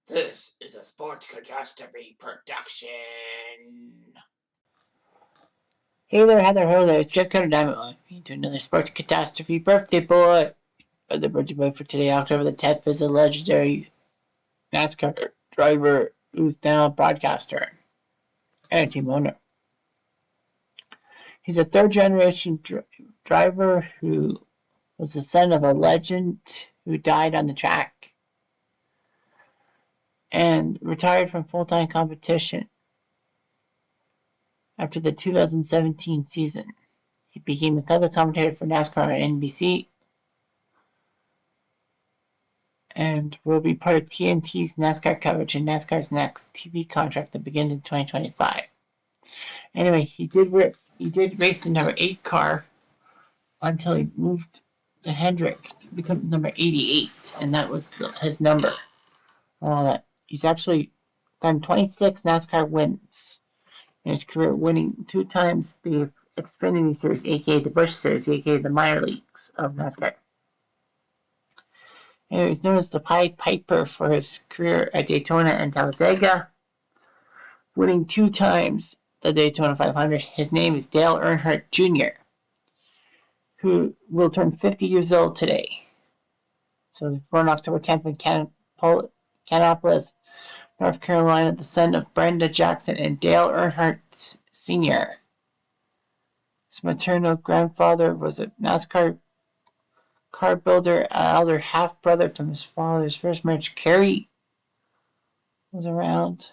This is a Sports Catastrophe production. Hey there, Heather. Hello there. It's Jeff Cutter Diamond to another Sports Catastrophe birthday boy. The birthday boy for today, October the 10th, is a legendary NASCAR driver who's now a broadcaster and a team owner. He's a third generation driver who was the son of a legend who died on the track and retired from full-time competition after the 2017 season. He became a color commentator for NASCAR on NBC and will be part of TNT's NASCAR coverage in NASCAR's next TV contract that begins in 2025. Anyway, he did race the number 8 car until he moved to Hendrick to become number 88, and that was his number. He's actually done 26 NASCAR wins in his career, winning 2 times the Xfinity Series, aka the Busch Series, aka the minor leagues of NASCAR. And he's known as the Pied Piper for his career at Daytona and Talladega, winning 2 times the Daytona 500. His name is Dale Earnhardt Jr., who will turn 50 years old today. So he was born October 10th in Kannapolis, North Carolina, the son of Brenda Jackson and Dale Earnhardt Sr. His maternal grandfather was a NASCAR car builder, elder half-brother from his father's first marriage. Carrie was around.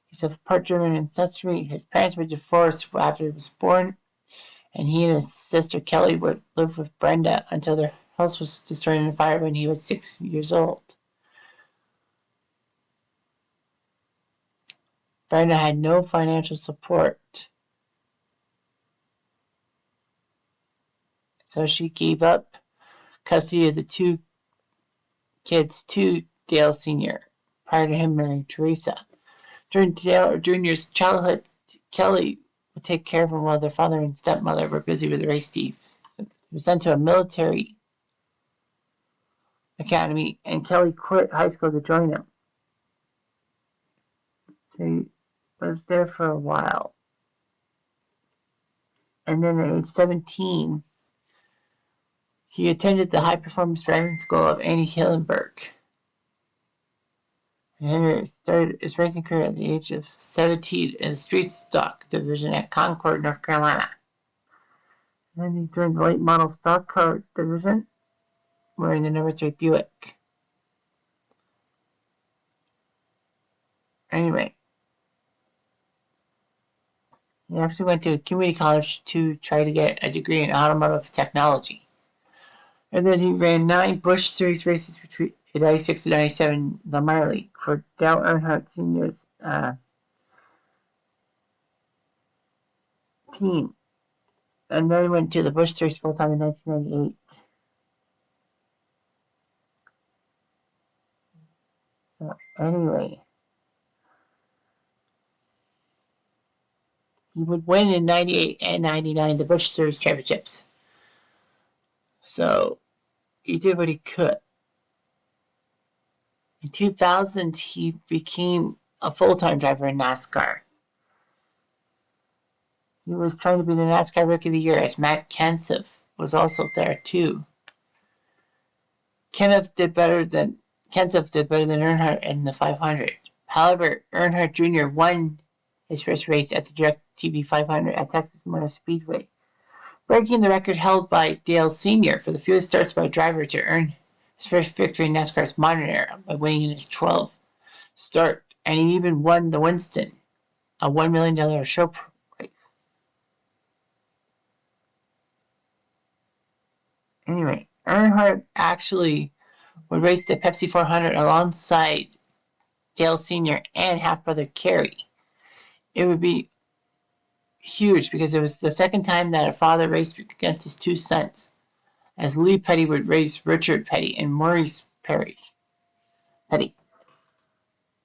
He's of part German ancestry. His parents were divorced after he was born, and he and his sister Kelly would live with Brenda until their house was destroyed in a fire when he was 6 years old. Brenda had no financial support, so she gave up custody of the 2 kids to Dale Sr. prior to him marrying Teresa. During Dale Jr.'s childhood, Kelly would take care of him while their father and stepmother were busy with the race team. He was sent to a military academy, and Kelly quit high school to join him. So he was there for a while. And then at age 17, he attended the high-performance driving school of Annie Hillenberg. And Henry started his racing career at the age of 17 in the street stock division at Concord, North Carolina. And then he joined the late model stock car division, wearing the number 3 Buick. Anyway, he actually went to a community college to try to get a degree in automotive technology. And then he ran 9 Busch Series races between 96 and 97, the minor league, for Dale Earnhardt Sr.'s team. And then he went to the Busch Series full-time in 1998. So anyway, he would win in 98 and 99 the Busch Series championships. So he did what he could. In 2000, he became a full-time driver in NASCAR. He was trying to be the NASCAR Rookie of the Year, as Matt Kenseth was also there too. Kenseth did better than Earnhardt in the 500. However, Earnhardt Jr. won his first race at the DirecTV 500 at Texas Motor Speedway, breaking the record held by Dale Sr. for the fewest starts by a driver to earn his first victory in NASCAR's modern era by winning in his 12th start. And he even won the Winston, a $1 million show race. Anyway, Earnhardt actually would race the Pepsi 400 alongside Dale Sr. and half-brother Kerry. It would be huge because it was the second time that a father raced against his 2 sons, as Lee Petty would race Richard Petty and Maurice Petty.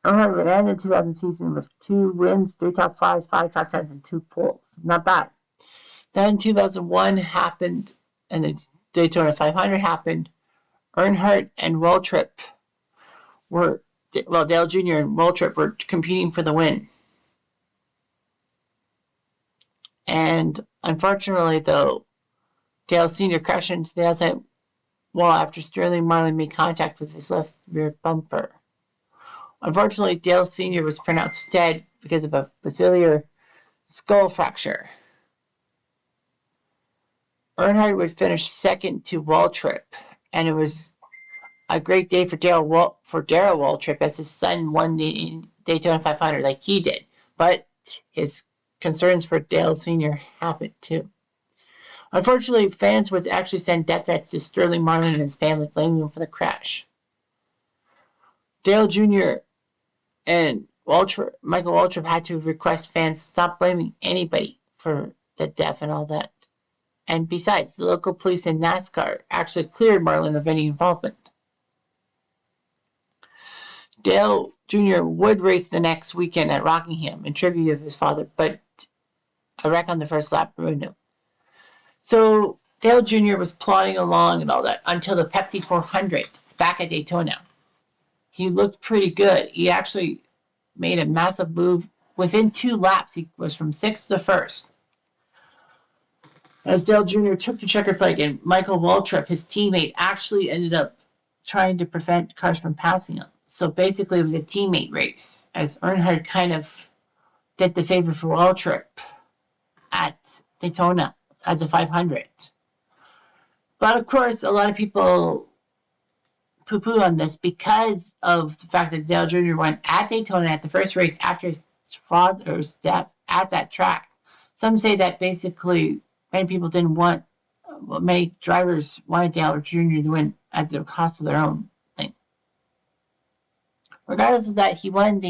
Earnhardt would end the 2000 season with 2 wins, 3 top 5s, 5 top 10s, and 2 poles. Not bad. Then 2001 happened, and the Daytona 500 happened. Earnhardt and Waltrip Dale Jr. and Waltrip were competing for the win. And unfortunately, though, Dale Sr. crashed into the outside wall after Sterling Marlin made contact with his left rear bumper. Unfortunately, Dale Sr. was pronounced dead because of a basilar skull fracture. Earnhardt would finish second to Waltrip, and it was a great day for Darrell Waltrip as his son won the Daytona 500 like he did. But his concerns for Dale Sr. happened too. Unfortunately, fans would actually send death threats to Sterling Marlin and his family, blaming him for the crash. Dale Jr. and Michael Waltrip had to request fans stop blaming anybody for the death and all that. And besides, the local police and NASCAR actually cleared Marlin of any involvement. Dale Jr. would race the next weekend at Rockingham in tribute of his father, but a wreck on the first lap ruined him. So Dale Jr. was plodding along and all that until the Pepsi 400 back at Daytona. He looked pretty good. He actually made a massive move. Within 2 laps, he was from 6th to 1st. As Dale Jr. took the checkered flag, and Michael Waltrip, his teammate, actually ended up trying to prevent cars from passing him. So basically, it was a teammate race, as Earnhardt kind of did the favor for Waltrip at Daytona at the 500. But of course, a lot of people poo-poo on this because of the fact that Dale Jr. won at Daytona at the first race after his father's death at that track. Some say that basically many people didn't want, many drivers wanted Dale Jr. to win at the cost of their own thing. Regardless of that, he won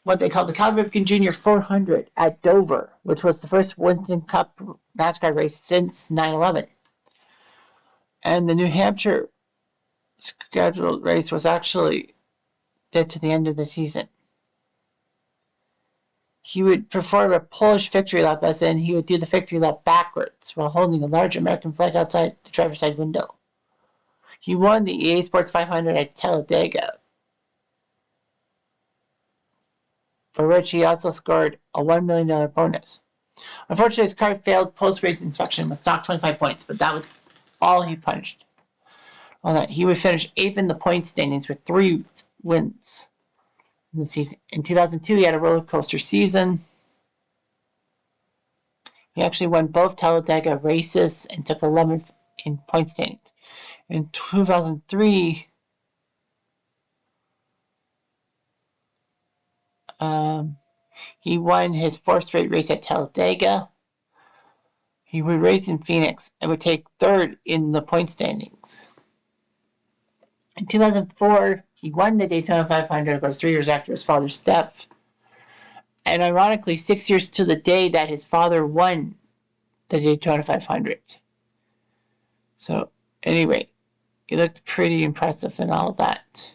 what they call the Cal Ripken Jr. 400 at Dover, which was the first Winston Cup NASCAR race since 9/11. And the New Hampshire scheduled race was actually dead to the end of the season. He would perform a Polish victory lap, as in he would do the victory lap backwards while holding a large American flag outside the driver's side window. He won the EA Sports 500 at Talladega, for which he also scored a $1 million bonus. Unfortunately, his car failed post-race inspection, was docked 25 points, but that was all he punched. On that, he would finish 8th in the point standings with 3 wins in the season. In 2002, he had a roller coaster season. He actually won both Talladega races and took 11th in point standings. In 2003, he won his 4th straight race at Talladega. He would race in Phoenix and would take 3rd in the point standings. In 2004, he won the Daytona 500, of course, 3 years after his father's death. And ironically, 6 years to the day that his father won the Daytona 500. So, anyway, he looked pretty impressive and all that.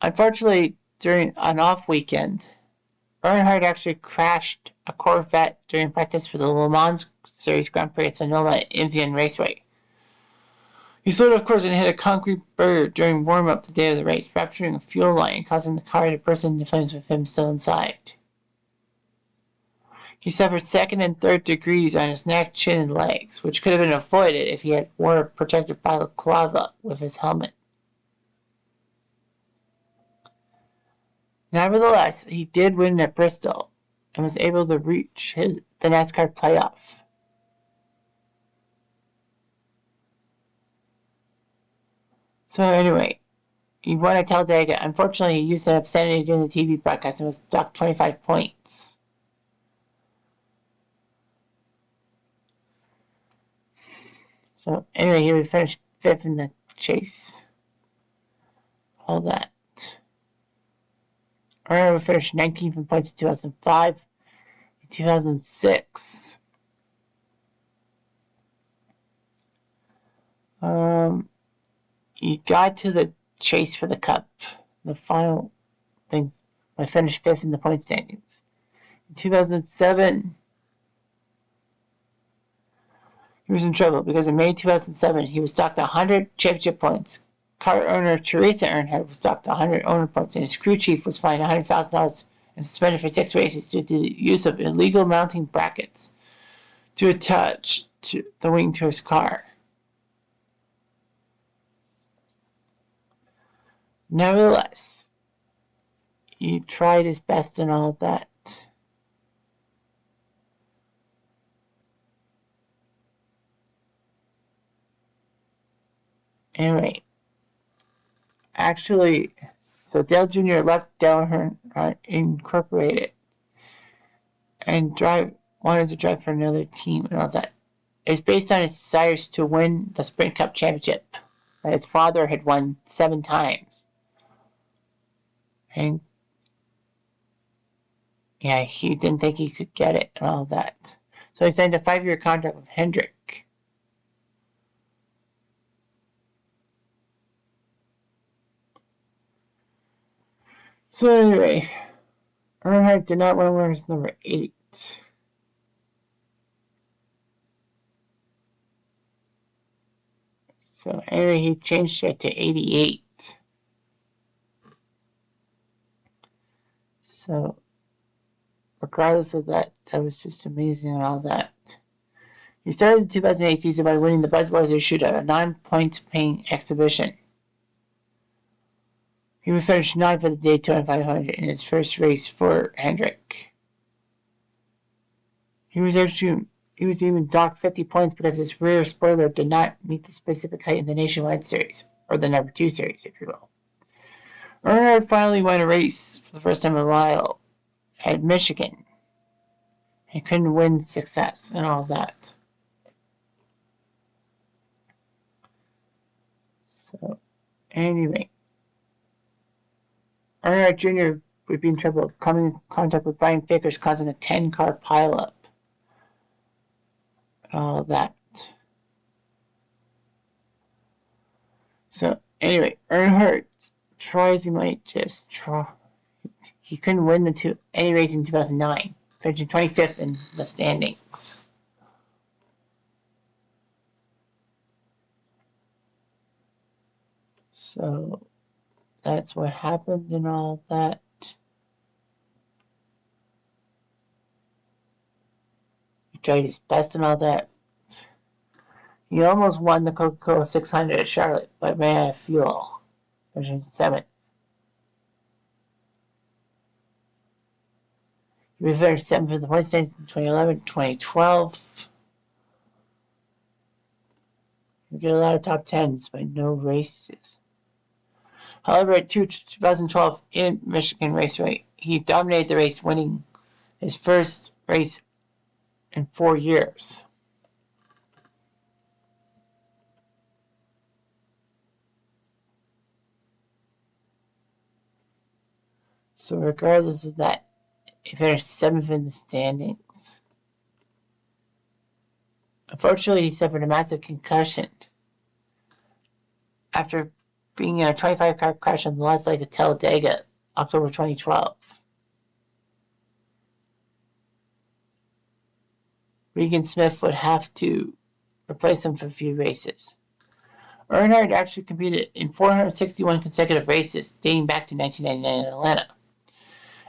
Unfortunately, during an off weekend, Earnhardt actually crashed a Corvette during practice for the Le Mans Series Grand Prix at Sonoma Indian Raceway. He slowed off course and hit a concrete barrier during warm-up the day of the race, rupturing a fuel line, causing the car to burst into flames with him still inside. He suffered 2nd and 3rd degrees on his neck, chin, and legs, which could have been avoided if he had worn a protective balaclava with his helmet. Nevertheless, he did win at Bristol and was able to reach the NASCAR playoff. So anyway, he won at Talladega. Unfortunately, he used an obscenity during the TV broadcast and was docked 25 points. So anyway, he would finish 5th in the chase. All that. Earnhardt would finish 19th in points in 2005. In 2006, he got to the chase for the Cup. The final things, I finished 5th in the point standings. In 2007, he was in trouble because in May 2007, he was docked 100 championship points, car owner Teresa Earnhardt was docked 100 owner points, and his crew chief was fined $100,000 and suspended for 6 races due to the use of illegal mounting brackets to attach to the wing to his car. Nevertheless, he tried his best and all that. Anyway, actually, so Dale Jr. left Dale Earnhardt Incorporated and wanted to drive for another team and all that. It's based on his desires to win the Sprint Cup championship that his father had won 7 times. And yeah, he didn't think he could get it and all that. So he signed a 5-year contract with Hendrick. So anyway, Earnhardt did not want to wear his number 8. So anyway, he changed it to 88. So regardless of that, that was just amazing and all that. He started the 2008 season by winning the Budweiser Shootout, a non-points paying exhibition. He would finish 9th for the Daytona 500 in his first race for Hendrick. He was even docked 50 points because his rear spoiler did not meet the specific height in the Nationwide Series, or the number 2 series, if you will. Earnhardt finally won a race for the first time in a while at Michigan. He couldn't win success and all that. So, anyway, Earnhardt Jr. would be in trouble coming in contact with Brian Vickers, causing a 10-car pileup. All that. So, anyway, Earnhardt tries he might just try. He couldn't win any race in 2009, finishing 25th in the standings. So, that's what happened and all that. He tried his best and all that. He almost won the Coca-Cola 600 at Charlotte, but ran out of fuel, finishing 7th. He was finished 7th for the point standings in 2011, 2012. We get a lot of top 10s, but no races. However, at 2012 in Michigan Raceway, he dominated the race, winning his first race in 4 years. So regardless of that, he finished 7th in the standings. Unfortunately, he suffered a massive concussion after being in a 25-car crash on the last leg of Talladega, October 2012. Regan Smith would have to replace him for a few races. Earnhardt actually competed in 461 consecutive races dating back to 1999 in Atlanta.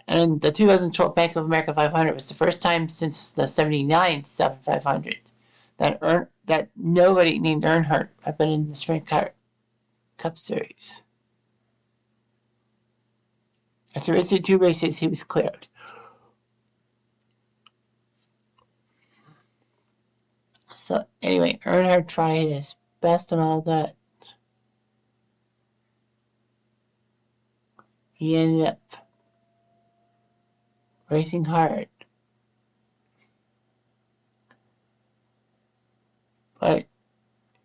And the 2012 Bank of America 500 was the first time since the 79 Southern 500 that nobody named Earnhardt had been in the Sprint Cup Series. After missing 2 races, he was cleared. So anyway, Earnhardt tried his best and all that. He ended up racing hard, but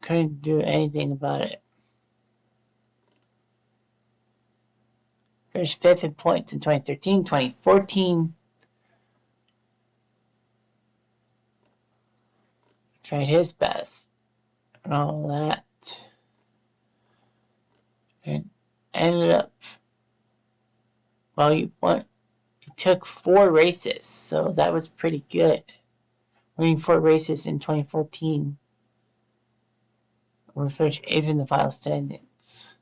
couldn't do anything about it. Finished 5th in points in 2013, 2014. Tried his best and all that. And ended up, well, he took 4 races, so that was pretty good. Winning 4 races in 2014. We finished 8th in the final standings.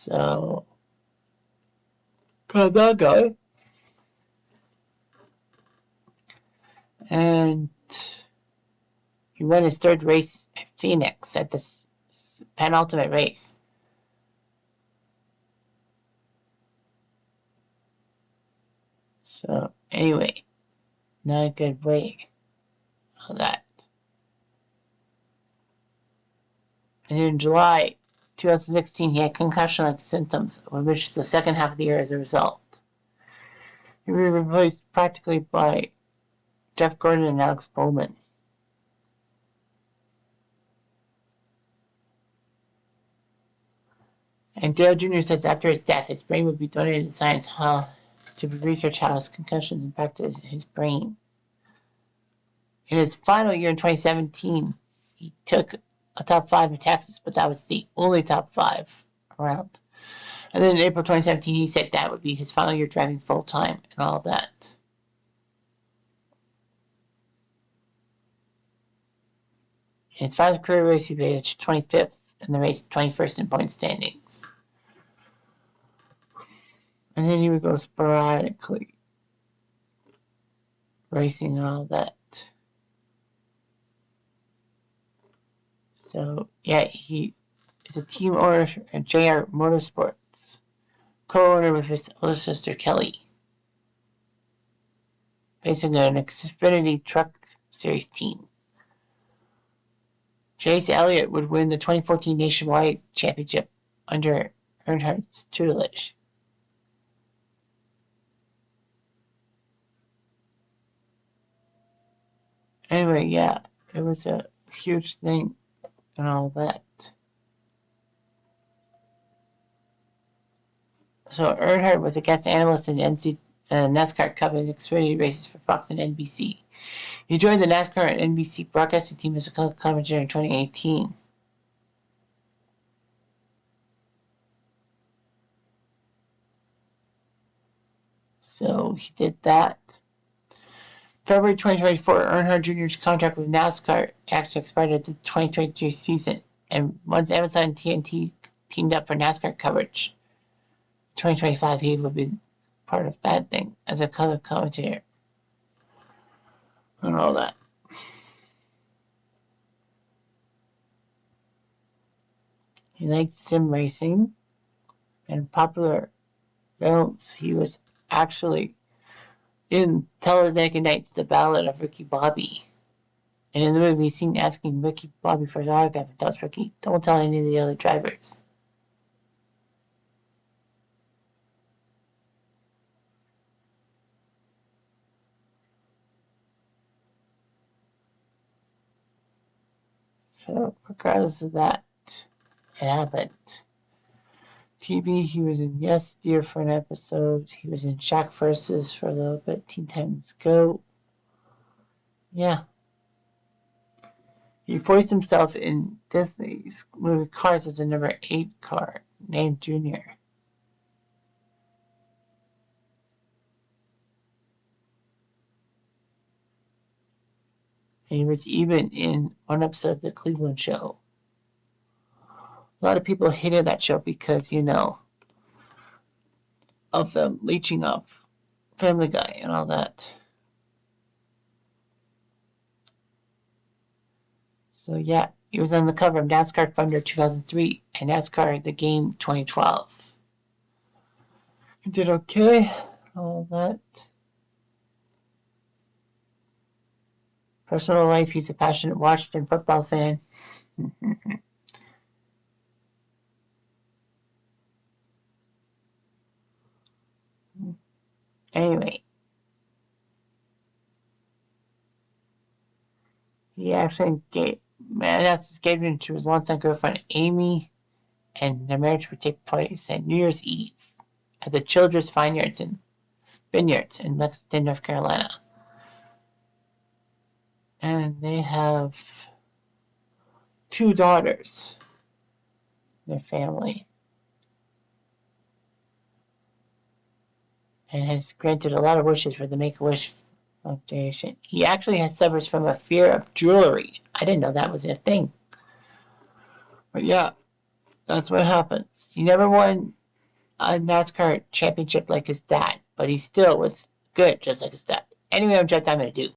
So, got that guy. And he won his third race at Phoenix at the penultimate race. So, anyway, not a good way of that. And in July 2016, he had concussion-like symptoms, which is the second half of the year as a result. He was replaced practically by Jeff Gordon and Alex Bowman. And Dale Jr. says after his death, his brain would be donated to Science Hall to research how his concussions impacted his brain. In his final year in 2017, he took a top 5 in Texas, but that was the only top 5 around. And then in April 2017, he said that would be his final year driving full-time and all that. In his final career race, he finished 25th in the race, 21st in point standings. And then he would go sporadically racing and all that. So, yeah, he is a team owner at JR Motorsports, co-owner with his older sister Kelly, basically an Xfinity Truck Series team. Chase Elliott would win the 2014 Nationwide Championship under Earnhardt's tutelage. Anyway, yeah, it was a huge thing and all that. So Earnhardt was a guest analyst in NASCAR Cup and Xfinity races for Fox and NBC. He joined the NASCAR and NBC broadcasting team as a color commentator in 2018. So he did that. February 2024, Earnhardt Jr.'s contract with NASCAR actually expired at the 2022 season, and once Amazon and TNT teamed up for NASCAR coverage, 2025 he would be part of that thing as a color commentator and all that. He liked sim racing and popular films. He was actually in Talladega Nights, The Ballad of Ricky Bobby. And in the movie, he's seen asking Ricky Bobby for his autograph and tells Ricky, don't tell any of the other drivers. So, regardless of that, it happened. TV, he was in Yes Dear for an episode. He was in Shaq Versus for a little bit. Teen Titans Go. Yeah. He voiced himself in Disney's movie Cars as a number 8 car named Junior. And he was even in one episode of The Cleveland Show. A lot of people hated that show because, of them leeching off Family Guy and all that. So, yeah, he was on the cover of NASCAR Thunder 2003 and NASCAR The Game 2012. He did okay, all that. Personal life, he's a passionate Washington football fan. Anyway, he actually announced his engagement to his longtime girlfriend Amy, and their marriage would take place at New Year's Eve at the Childress Vineyards in Lexington, North Carolina. And they have 2 daughters, their family. And has granted a lot of wishes for the Make-A-Wish Foundation. He actually suffers from a fear of jewelry. I didn't know that was a thing. But yeah, That's what happens. He never won a NASCAR championship like his dad, but he still was good, just like his dad. Anyway, I'm Jeff. I'm going to do.